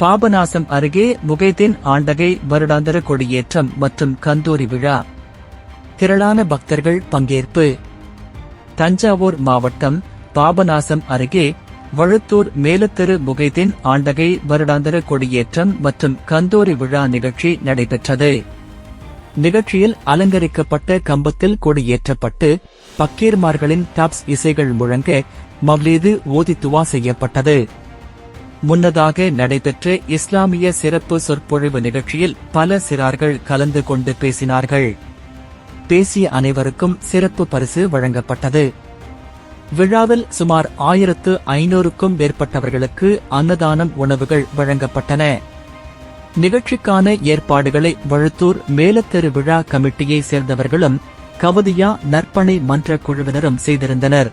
பாபநாசம் அருகே முகைதீன் ஆண்டகை வருடாந்திர கொடியேற்றம் மற்றும் கந்தூரி விழா. திரளான பக்தர்கள் பங்கேற்பு. தஞ்சாவூர் மாவட்டம் பாபநாசம் அருகே வழுத்தூர் மேலத்தெரு முகைதீன் ஆண்டகை வருடாந்திர கொடியேற்றம் மற்றும் கந்தூரி விழா நிகழ்ச்சி நடைபெற்றது. நிகழ்ச்சியில் அலங்கரிக்கப்பட்ட கம்பத்தில் கொடியேற்றப்பட்டு பக்கீர்மார்களின் டாப்ஸ் இசைகள் முழங்க மவ்லீது ஓதி துவா செய்யப்பட்டது. முன்னதாக நடைபெற்ற இஸ்லாமிய சிறப்பு சொற்பொழிவு நிகழ்ச்சியில் பல சிறார்கள் கலந்து கொண்டு பேசினார்கள். பேசிய அனைவருக்கும் சிறப்பு பரிசு வழங்கப்பட்டது. விழாவில் சுமார் 1500க்கும் மேற்பட்டவர்களுக்கு அன்னதானம் உணவுகள் வழங்கப்பட்டன. நிகழ்ச்சிக்கான ஏற்பாடுகளை வழுத்தூர் மேலத்தெரு விழா கமிட்டியை சேர்ந்தவர்களும் கவதியா நற்பணி மன்ற குழுவினரும் செய்திருந்தனர்.